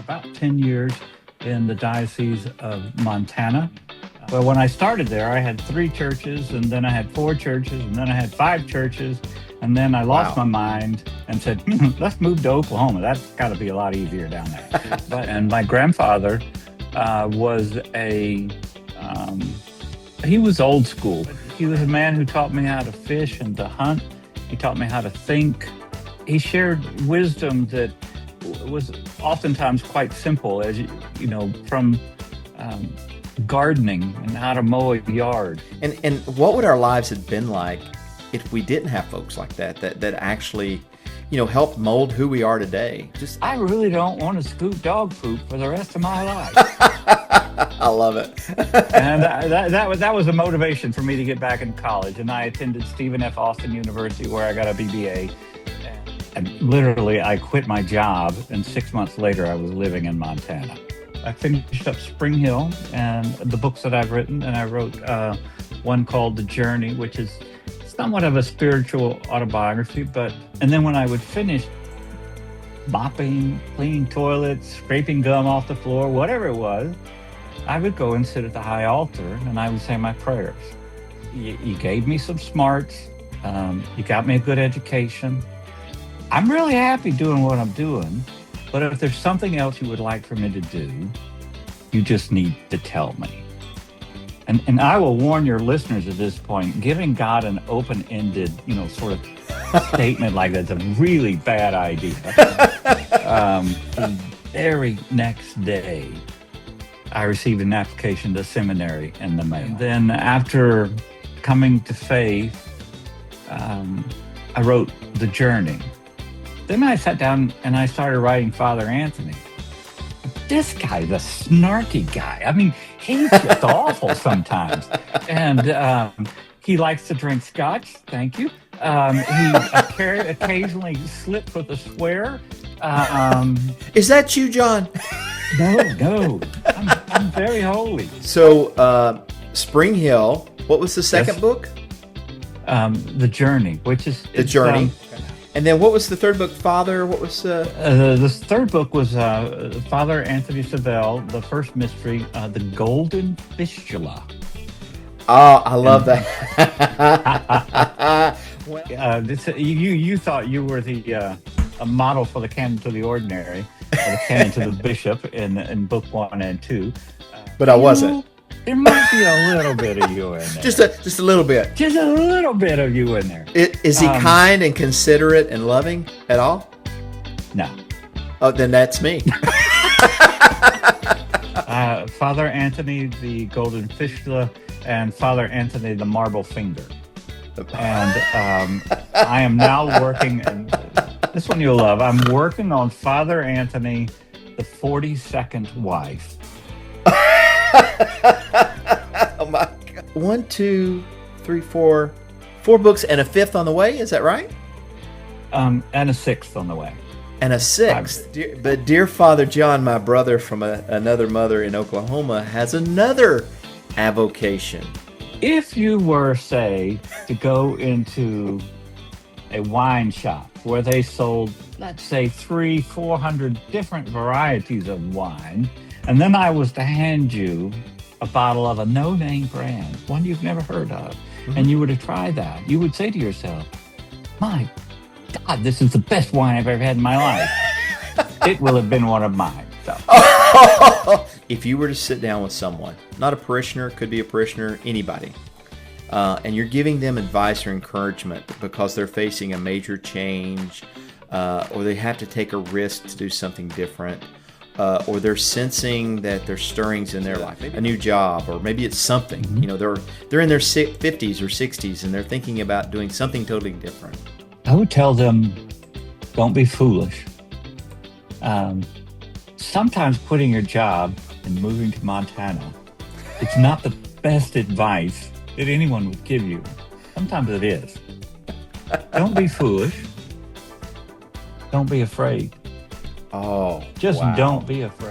about 10 years in the Diocese of Montana. Well, when I started there, I had 3 churches, and then I had 4 churches, and then I had 5 churches, and then I lost my mind and said, let's move to Oklahoma. That's got to be a lot easier down there. And my grandfather was he was old school. He was a man who taught me how to fish and to hunt. He taught me how to think. He shared wisdom that was oftentimes quite simple, as you know, from gardening and how to mow a yard. And what would our lives have been like if we didn't have folks like that actually, helped mold who we are today? I really don't want to scoop dog poop for the rest of my life. I love it. And that was a motivation for me to get back in college. And I attended Stephen F. Austin University, where I got a BBA. And literally, I quit my job, and 6 months later, I was living in Montana. I finished up Springhill and the books that I've written, and I wrote one called The Journey, which is somewhat of a spiritual autobiography. And then when I would finish mopping, cleaning toilets, scraping gum off the floor, whatever it was, I would go and sit at the high altar, and I would say my prayers. You gave me some smarts. You got me a good education. I'm really happy doing what I'm doing, but if there's something else you would like for me to do, you just need to tell me. And I will warn your listeners at this point, giving God an open-ended, sort of statement like that's a really bad idea. The very next day, I received an application to seminary in the mail. Then after coming to faith, I wrote The Journey. Then I sat down and I started writing Father Anthony. This guy, the snarky guy, I mean, he's just awful sometimes. And he likes to drink scotch, thank you. He occasionally slips with a swear. Is that you, John? No, I'm very holy. So, Springhill, what was the second book? The Journey, which is... The Journey. And then what was the third book, Father? What was... The third book was Father Anthony Savel, the first mystery, The Golden Fistula. Oh, I love that. You thought you were a model for the canon to the ordinary, or the canon to the bishop in book 1 and 2. But I wasn't. There might be a little bit of you in there. Just a little bit. Just a little bit of you in there. Is he kind and considerate and loving at all? No. Oh, then that's me. Father Anthony, the Golden Fistula, and Father Anthony, the Marble Finger. And I am now working, and this one you'll love, I'm working on Father Anthony, the 42nd wife. Oh my God. 1, 2, 3, 4 books and a 5th on the way. Is that right? And a 6th on the way. And a 6th. But dear Father John, my brother from another mother in Oklahoma, has another avocation. If you were, say, to go into a wine shop where they sold, let's say, 300-400 different varieties of wine, and then I was to hand you a bottle of a no-name brand, one you've never heard of, and you were to try that, you would say to yourself, my God, this is the best wine I've ever had in my life. It will have been one of mine. So. If you were to sit down with someone, not a parishioner, could be a parishioner, anybody, and you're giving them advice or encouragement because they're facing a major change, or they have to take a risk to do something different, or they're sensing that there's stirrings in their life, maybe a new job, or maybe it's something. They're in their 50s or 60s, and they're thinking about doing something totally different. I would tell them, don't be foolish. Sometimes quitting your job and moving to Montana, it's not the best advice that anyone would give you. Sometimes it is. Don't be foolish. Don't be afraid. Oh, Just wow. don't be afraid.